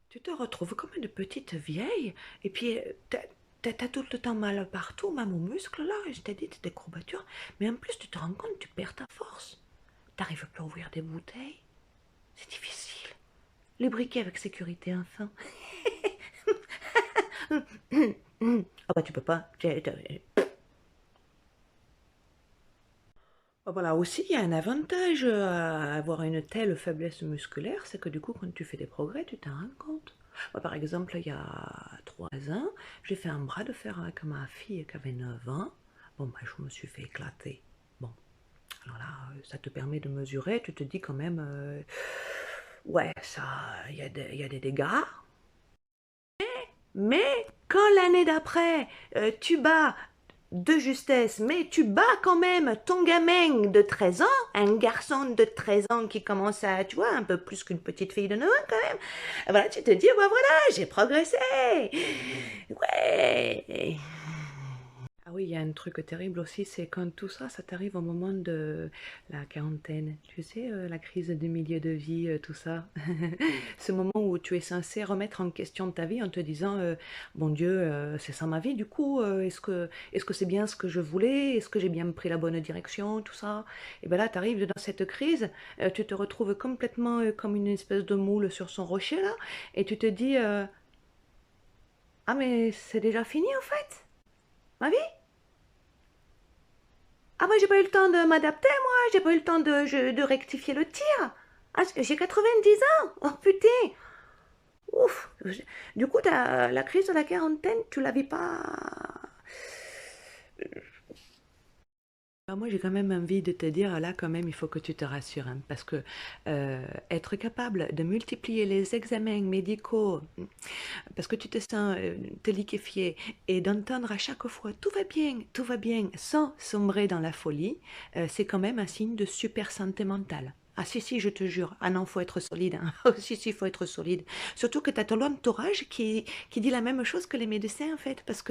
Tu te retrouves comme une petite vieille, et puis t'as tout le temps mal partout, même aux muscles, là, je t'ai dit, t'as des courbatures, mais en plus, tu te rends compte, tu perds ta force. T'arrives plus à ouvrir des bouteilles, c'est difficile. Les briquets avec sécurité, enfin. Ah bah tu peux pas. Ah, voilà, aussi, il y a un avantage à avoir une telle faiblesse musculaire, c'est que du coup, quand tu fais des progrès, tu t'en rends compte. Moi, par exemple, il y a 3 ans, j'ai fait un bras de fer avec ma fille qui avait 9 ans. Bon, bah, je me suis fait éclater. Bon, alors là, ça te permet de mesurer, tu te dis quand même, ouais, ça, il y a des dégâts. Mais quand l'année d'après, tu bats de justesse, mais tu bats quand même ton gamin de 13 ans, un garçon de 13 ans qui commence à, tu vois, un peu plus qu'une petite fille de 9 ans quand même. Voilà, tu te dis, bah voilà, j'ai progressé. Ouais. Ah oui, il y a un truc terrible aussi, c'est quand tout ça, ça t'arrive au moment de la quarantaine. Tu sais, la crise du milieu de vie, tout ça. Ce moment où tu es censé remettre en question ta vie en te disant, bon Dieu, c'est ça ma vie, du coup, est-ce que c'est bien ce que je voulais? Est-ce que j'ai bien pris la bonne direction, tout ça? Et bien là, tu arrives dans cette crise, tu te retrouves complètement comme une espèce de moule sur son rocher, là, et tu te dis, ah mais c'est déjà fini en fait, ma vie? Ah, moi, j'ai pas eu le temps de m'adapter, moi. J'ai pas eu le temps de rectifier le tir. Ah, j'ai 90 ans. Oh, putain. Ouf. Du coup, la crise de la quarantaine, tu la vis pas. Moi, j'ai quand même envie de te dire, là, quand même, il faut que tu te rassures, hein, parce que être capable de multiplier les examens médicaux, parce que tu te sens te liquéfier, et d'entendre à chaque fois tout va bien, sans sombrer dans la folie, c'est quand même un signe de super santé mentale. Ah si, si, je te jure. Ah non, faut être solide. Hein. Oh, si, si, faut être solide. Surtout que tu as ton entourage qui dit la même chose que les médecins, en fait, parce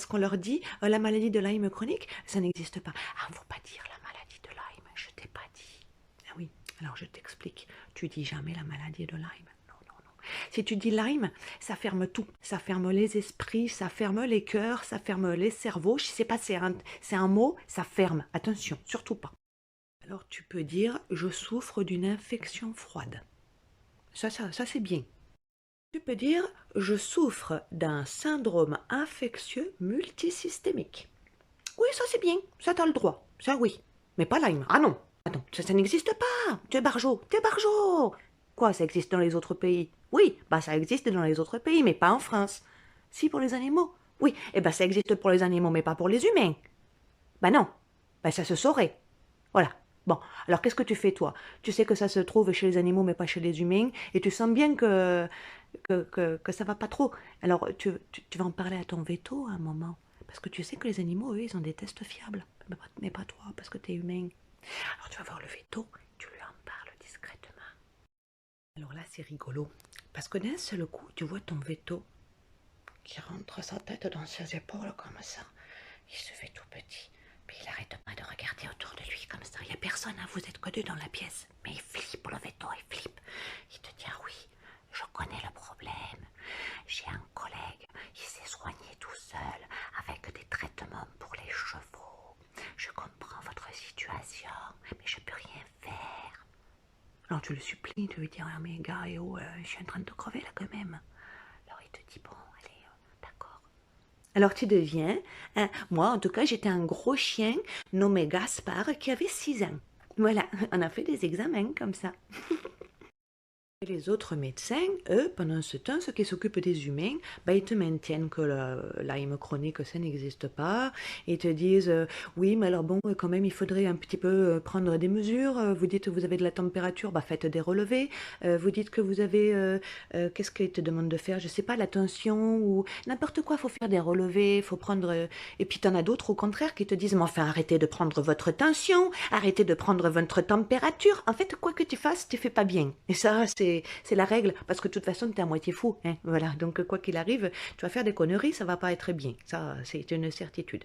qu'on leur dit, la maladie de Lyme chronique, ça n'existe pas. Ah, faut pas dire la maladie de Lyme, je t'ai pas dit. Ah oui, alors je t'explique. Tu dis jamais la maladie de Lyme. Non, non, non. Si tu dis Lyme, ça ferme tout. Ça ferme les esprits, ça ferme les cœurs, ça ferme les cerveaux. Je sais pas, c'est un mot, ça ferme. Attention, surtout pas. Alors tu peux dire, je souffre d'une infection froide. Ça c'est bien. Tu peux dire, je souffre d'un syndrome infectieux multisystémique. Oui, ça c'est bien, ça t'as le droit, ça oui. Mais pas Lyme. Ah non, attends, ça n'existe pas. Tu es barjot, tu es barjot. Quoi, ça existe dans les autres pays? Oui, bah ça existe dans les autres pays, mais pas en France. Si, pour les animaux. Oui, eh ben ça existe pour les animaux, mais pas pour les humains. Bah non, bah ça se saurait. Voilà. Bon, alors qu'est-ce que tu fais toi? Tu sais que ça se trouve chez les animaux mais pas chez les humains et tu sens bien que ça va pas trop. Alors tu vas en parler à ton veto à un moment. Parce que tu sais que les animaux, eux, ils ont des tests fiables. Mais pas toi, parce que tu es humain. Alors tu vas voir le veto, tu lui en parles discrètement. Alors là, c'est rigolo. Parce que d'un seul coup, tu vois ton veto qui rentre sa tête dans ses épaules comme ça. Il se fait tout petit. Puis il arrête pas de regarder autour de lui comme ça. Il n'y a personne, hein, vous êtes que deux dans la pièce. Mais il flippe le veto, il flippe. Il te dit, ah oui, je connais le problème. J'ai un collègue, il s'est soigné tout seul avec des traitements pour les chevaux. Je comprends votre situation, mais je peux rien faire. Alors tu le supplies, tu lui dis, ah mais gars, je suis en train de te crever là quand même. Alors il te dit, bon, allez, d'accord. Alors tu deviens, hein, moi en tout cas j'étais un gros chien nommé Gaspard qui avait 6 ans. Voilà, on a fait des examens comme ça. Et les autres médecins, eux, pendant ce temps, ceux qui s'occupent des humains, bah, ils te maintiennent que la Lyme chronique, ça n'existe pas. Ils te disent, oui, mais alors bon, quand même, il faudrait un petit peu prendre des mesures. Vous dites que vous avez de la température, bah, faites des relevés. Vous dites que vous avez, qu'est-ce qu'ils te demandent de faire? Je sais pas, la tension ou n'importe quoi, faut faire des relevés, faut prendre... Et puis, t'en as d'autres, au contraire, qui te disent, mais enfin, arrêtez de prendre votre tension, arrêtez de prendre votre température. En fait, quoi que tu fasses, tu fais pas bien. Et ça, c'est la règle, parce que de toute façon, tu es à moitié fou. Hein, voilà. Donc, quoi qu'il arrive, tu vas faire des conneries, ça va pas être bien. Ça, c'est une certitude.